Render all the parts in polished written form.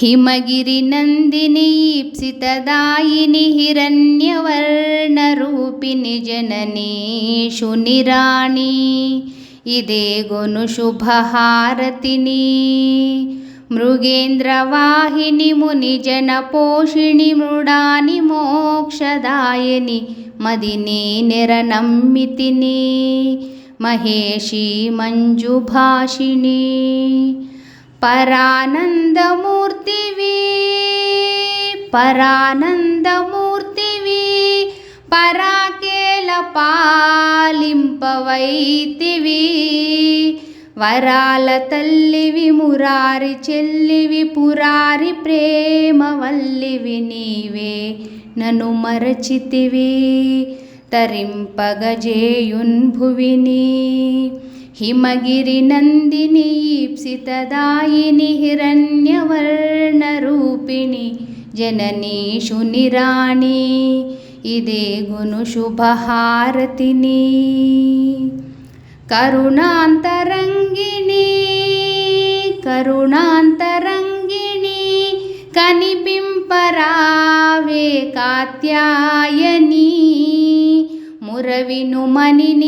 हिमगिरिनन्दिनी ईप्सितदायिनि हिरण्यवर्णरूपिणि जननी शुनिराणि इदेगोनु शुभहारतिनि मृगेन्द्रवाहिनि मुनिजनपोषिणि मृडानि मोक्षदायिनि मदिनी निरनम्मितिनि महेशी मंजुभाषिणी परानन्दमूर्तिवी पराकेलपालिंपवैतिवी वराल तल्लिवि मुरारि చెల్లివి పురారి ప్రేమవల్లివి నీవే నను మరచితివి తరింపగజేయున్ భువిని हिमगिरिनन्दिनी ईप्सितदायिनि हिरण्यवर्णरूपिणि जननी शुनिराणि इदेगुनु शुभहारतिनि करुणान्तरङ्गिणी कनिपिंपरावे कात्यायनी मुरविनु मनिनीदरिजेरितिनि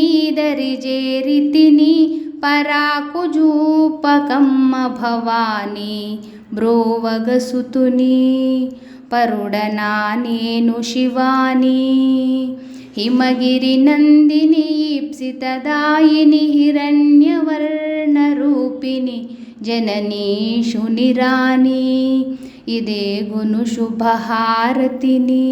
पराकुजूपकम्म भवानी ब्रोवगसुतुनि परुडनानेनु शिवानी हिमगिरिनन्दिनी ईप्सितदायिनि हिरण्यवर्णरूपिणि जननी शुनिराणि इदेगुनु शुभहारतिनि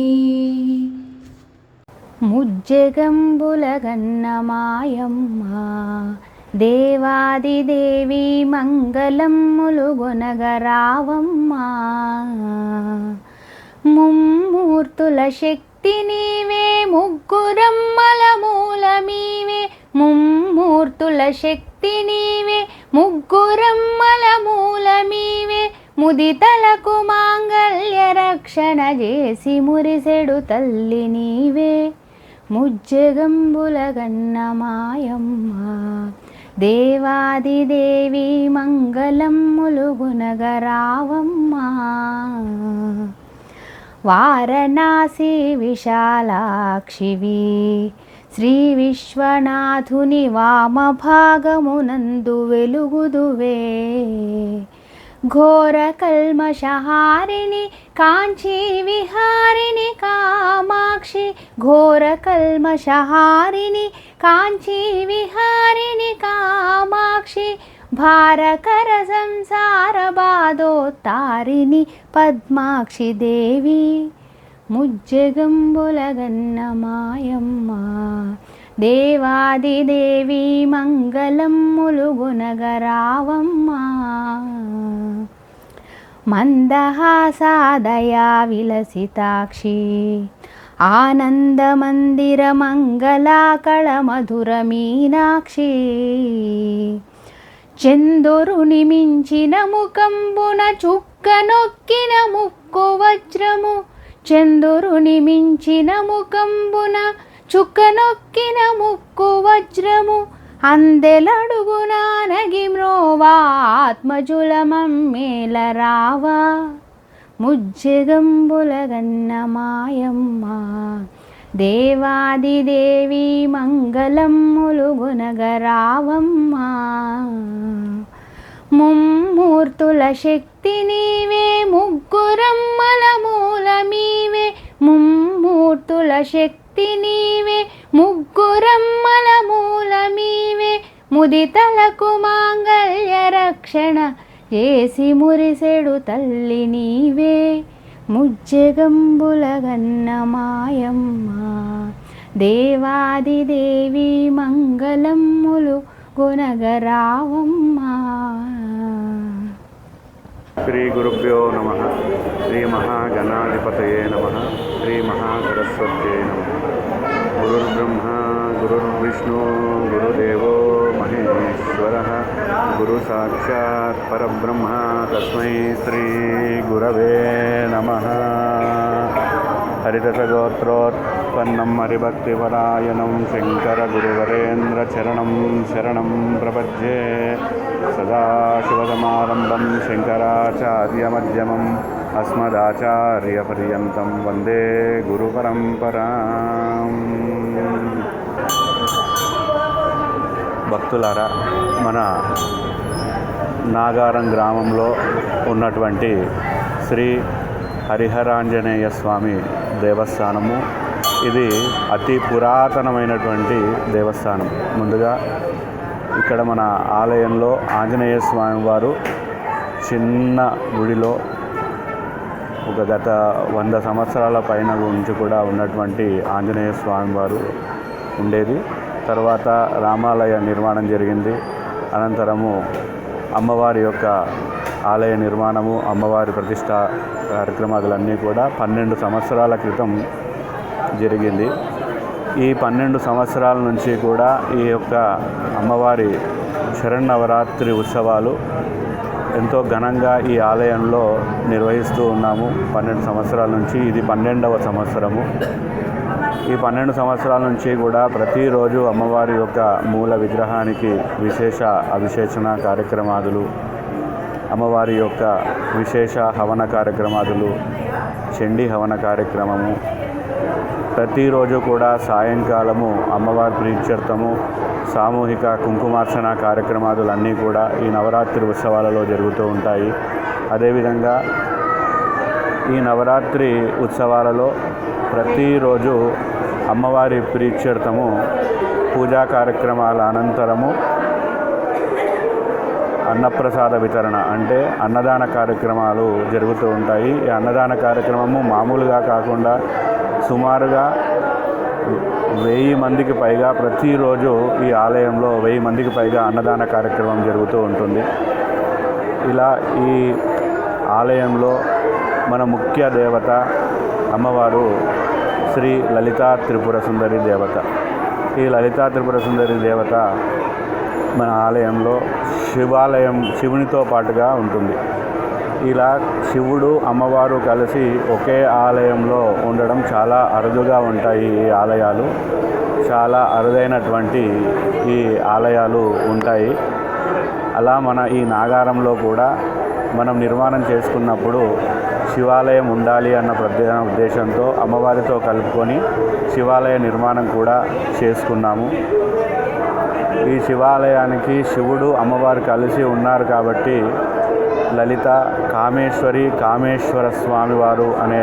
ముజ్జగంబులగన్న మాయమ్మ దేవాదిదేవి మంగళమ్ములుగొనగరావమ్మ ముమ్మూర్తుల శక్తి నీవే ముగ్గురమ్మల మూలమీవే ముమ్మూర్తుల శక్తి నీవే ముగ్గురమ్మల మూలమీవే ముదితలకు మాంగళ్య రక్షణ చేసి మురిసెడు తల్లి నీవే ముజ్జగంబులగన్న మాయమ్మ దేవాదిదేవి మంగళమ్ములుగొనగరావమ్మ వారణాసి విశాలాక్షివి శ్రీ విశ్వనాథుని వామభాగమునందు వెలుగుదువే ఘోర కల్మషహారిణి కాంచీ విహారిణి కామాక్షి ఘోర కల్మషహారిణి కాంచీ విహారిణి కామాక్షి భారకర సంసార బాధోత్తారిణి పద్మాక్షి దేవి ముజ్జగంబులగన్న మాయమ్మ దేవాదిదేవి మంగళమ్ములుగొనగరావమ్మ మందహాసాదయా విలసితాక్షి ఆనందమందిర మంగళాకళ మధుర మీనాక్షి చందురుని మించిన ముఖంబున చుక్క నొక్కిన ముక్కు వజ్రము చందురుని మించిన ముఖంబున చుక్క నొక్కిన ముక్కు వజ్రము అందెలడుగునా నగి మ్రోవా ఆత్మజుల మమ్మేల రావా ముజ్జగంబులగన్న మాయమ్మ దేవాదిదేవి మంగళమ్ములుగొనగరావమ్మ ముమ్మూర్తుల శక్తి నీవే ముగ్గురమ్మల మూలమీవే ముమ్మూర్తుల శక్తి నీవే ముగ్గురమ్మల మూలమీవే ముదితలకు మాంగళ్య రక్షణ చేసి మురిసెడు తల్లి నీవే ముజ్జగంబులగన్న మాయమ్మ దేవాదిదేవి మంగళమ్ములు గొనగరావమ్మ. శ్రీ గురుభ్యో నమః. శ్రీ మహాగణాధిపతయే నమః. శ్రీ మహాసరస్వత్యై నమః. గురుర్బ్రహ్మ గురుర్విష్ణు గురుదేవో మహేశ్వరః గురు సాక్షాత్ పరబ్రహ్మ తస్మై శ్రీ గురవే నమః. హరిదశగోత్రోత్పన్నం హరిభక్తిపరాయణం శంకరగురువరేంద్రచరణం శరణం ప్రపద్యే. సదాశివసమారంభం శంకరాచార్యమధ్యమం అస్మదాచార్యపర్యంతం వందే గురుపరంపరాం. భక్తులారా, మన నాగారం గ్రామంలో ఉన్నటువంటి శ్రీ హరిహరాంజనేయ స్వామి దేవస్థానము. ఇది అతి పురాతనమైనటువంటి దేవస్థానం. ముందుగా ఇక్కడ మన ఆలయంలో ఆంజనేయ స్వామి వారు చిన్న గుడిలో ఒక గత 100 సంవత్సరాల పైన నుంచి కూడా ఉన్నటువంటి ఆంజనేయ స్వామి వారు ఉండేది. తర్వాత రామాలయ నిర్మాణం జరిగింది. అనంతరము అమ్మవారి యొక్క ఆలయ నిర్మాణము, అమ్మవారి ప్రతిష్ట కార్యక్రమాలన్నీ కూడా 12 సంవత్సరాల క్రితం జరిగింది. ఈ 12 సంవత్సరాల నుంచి కూడా ఈ యొక్క అమ్మవారి శరన్నవరాత్రి ఉత్సవాలు ఎంతో ఘనంగా ఈ ఆలయంలో నిర్వహిస్తూ ఉన్నాము. 12 సంవత్సరాల నుంచి ఇది 12వ సంవత్సరము. ఈ 12 సంవత్సరాల నుంచి కూడా ప్రతిరోజు అమ్మవారి యొక్క మూల విగ్రహానికి విశేష అభిషేచన కార్యక్రమాలు, అమ్మవారి యొక్క విశేష హవన కార్యక్రమాలు, చండీ హవన కార్యక్రమము, ప్రతిరోజు కూడా సాయంకాలము అమ్మవారి ప్రీత్యర్థము సామూహిక కుంకుమార్చన కార్యక్రమాలన్నీ కూడా ఈ నవరాత్రి ఉత్సవాలలో జరుగుతూ ఉంటాయి. అదేవిధంగా ఈ నవరాత్రి ఉత్సవాలలో ప్రతిరోజు అమ్మవారి ప్రీత్యర్థము పూజా కార్యక్రమాల అనంతరము అన్నప్రసాద వితరణ అంటే అన్నదాన కార్యక్రమాలు జరుగుతూ ఉంటాయి. ఈ అన్నదాన కార్యక్రమము మామూలుగా కాకుండా సుమారుగా 1000 మందికి పైగా ప్రతిరోజు ఈ ఆలయంలో 1000 మందికి పైగా అన్నదాన కార్యక్రమం జరుగుతూ ఉంటుంది. ఇలా ఈ ఆలయంలో మన ముఖ్య దేవత అమ్మవారు శ్రీ లలితా త్రిపుర సుందరి దేవత. ఈ లలితా త్రిపుర సుందరి దేవత మన ఆలయంలో శివునితో పాటుగా ఉంటుంది. ఇలా శివుడు అమ్మవారు కలిసి ఒకే ఆలయంలో ఉండడం చాలా అరుదుగా ఉంటాయి. ఈ ఆలయాలు చాలా అరుదైనటువంటి ఈ ఆలయాలు ఉంటాయి. అలా మన ఈ నాగారంలో కూడా మనం నిర్మాణం చేసుకున్నప్పుడు శివాలయం ఉండాలి అన్న ప్రధాన ఉద్దేశంతో అమ్మవారితో కలుపుకొని శివాలయ నిర్మాణం కూడా చేసుకున్నాము. ఈ శివాలయానికి శివుడు అమ్మవారు కలిసి ఉన్నారు కాబట్టి లలిత కామేశ్వర స్వామివారు అనే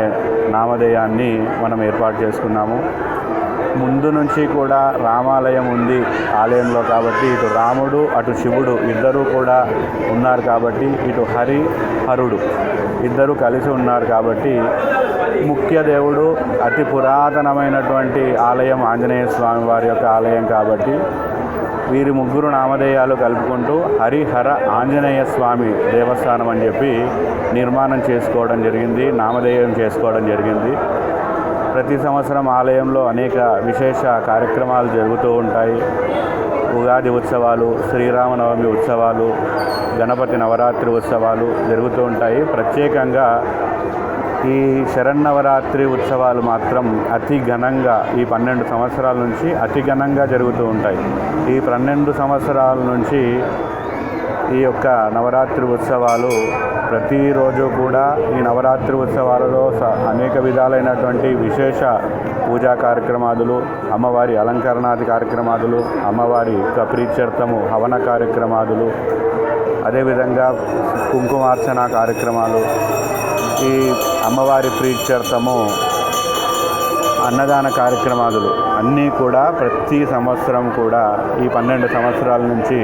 నామధేయాన్ని మనం ఏర్పాటు చేసుకున్నాము. ముందు నుంచి కూడా రామాలయం ఉంది ఆలయంలో కాబట్టి ఇటు రాముడు అటు శివుడు ఇద్దరూ కూడా ఉన్నారు కాబట్టి ఇటు హరుడు ఇద్దరు కలిసి ఉన్నారు కాబట్టి ముఖ్య దేవుడు అతి పురాతనమైనటువంటి ఆలయం ఆంజనేయ స్వామి వారి యొక్క ఆలయం కాబట్టి వీరి ముగ్గురు నామధేయాలు కలుపుకుంటూ హరిహర ఆంజనేయ స్వామి దేవస్థానం అని చెప్పి నిర్మాణం చేసుకోవడం జరిగింది, నామధేయం చేసుకోవడం జరిగింది. ప్రతి సంవత్సరం ఆలయంలో అనేక విశేష కార్యక్రమాలు జరుగుతూ ఉంటాయి. ఉగాది ఉత్సవాలు, శ్రీరామనవమి ఉత్సవాలు, గణపతి నవరాత్రి ఉత్సవాలు జరుగుతూ ఉంటాయి. ప్రత్యేకంగా ఈ శరన్నవరాత్రి ఉత్సవాలు మాత్రం అతి ఘనంగా ఈ 12 సంవత్సరాల నుంచి అతి ఘనంగా జరుగుతూ ఉంటాయి. ఈ 12 సంవత్సరాల నుంచి ఈ యొక్క నవరాత్రి ఉత్సవాలు ప్రతిరోజు కూడా ఈ నవరాత్రి ఉత్సవాలలో అనేక విధాలైనటువంటి విశేష పూజా కార్యక్రమాలు, అమ్మవారి అలంకరణాది కార్యక్రమాలు, అమ్మవారి ప్రీత్యర్థము హవన కార్యక్రమాలు, అదేవిధంగా కుంకుమార్చన కార్యక్రమాలు, ఈ అమ్మవారి ప్రీత్యర్థము అన్నదాన కార్యక్రమాలు అన్నీ కూడా ప్రతి సంవత్సరం కూడా ఈ 12 సంవత్సరాల నుంచి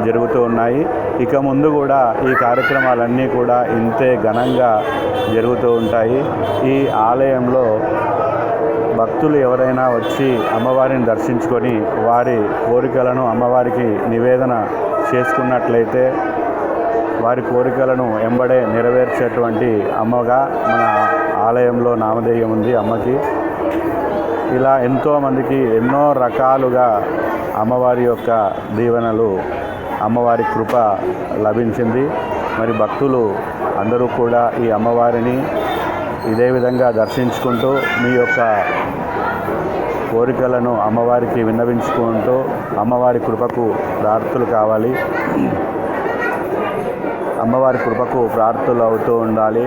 జరుగుతూ ఉన్నాయి. ఇక ముందు కూడా ఈ కార్యక్రమాలన్నీ కూడా ఇంతే ఘనంగా జరుగుతూ ఉంటాయి. ఈ ఆలయంలో భక్తులు ఎవరైనా వచ్చి అమ్మవారిని దర్శించుకొని వారి కోరికలను అమ్మవారికి నివేదన చేసుకున్నట్లయితే వారి కోరికలను ఎంబడే నెరవేర్చేటువంటి అమ్మగా మన ఆలయంలో నామధేయం ఉంది అమ్మకి. ఇలా ఎంతోమందికి ఎన్నో రకాలుగా అమ్మవారి యొక్క దీవెనలు, అమ్మవారి కృప లభించింది. మరి భక్తులు అందరూ కూడా ఈ అమ్మవారిని ఇదే విధంగా దర్శించుకుంటూ మీ యొక్క కోరికలను అమ్మవారికి విన్నవించుకుంటూ అమ్మవారి కృపకు ప్రార్థనలు కావాలి. అమ్మవారి కృపకు ప్రార్థనలు అవుతూ ఉండాలి.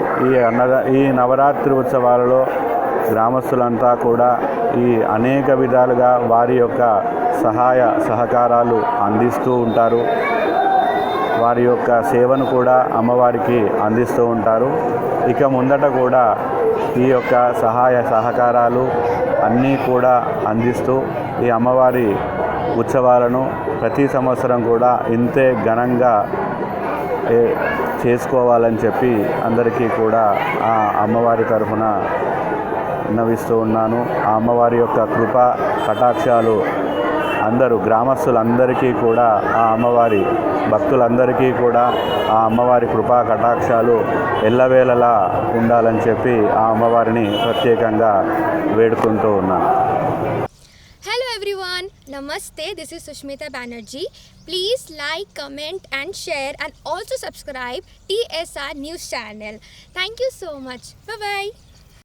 ఈ నవరాత్రి ఉత్సవాలలో గ్రామస్తులంతా కూడా ఈ అనేక విధాలుగా వారి యొక్క సహాయ సహకారాలు అందిస్తూ ఉంటారు. వారి యొక్క సేవను కూడా అమ్మవారికి అందిస్తూ ఉంటారు. ఇక ముందట కూడా ఈ యొక్క సహాయ సహకారాలు అన్నీ కూడా అందిస్తూ ఈ అమ్మవారి ఉత్సవాలను ప్రతి సంవత్సరం కూడా ఇంతే ఘనంగా చేసుకోవాలని చెప్పి అందరికీ కూడా ఆ అమ్మవారి తరఫున విన్నవిస్తూ ఉన్నాను. ఆ అమ్మవారి యొక్క కృప కటాక్షాలు అందరూ గ్రామస్తులందరికీ కూడా ఆ అమ్మవారి భక్తులందరికీ కూడా ఆ అమ్మవారి కృపా కటాక్షాలు ఎల్లవేళలా ఉండాలని చెప్పి ఆ అమ్మవారిని ప్రత్యేకంగా వేడుకుంటూ ఉన్నాను. Hello everyone, Namaste, this is Sushmita Banerjee. Please like, comment and share and also subscribe TSR News channel. Thank you so much. Bye bye.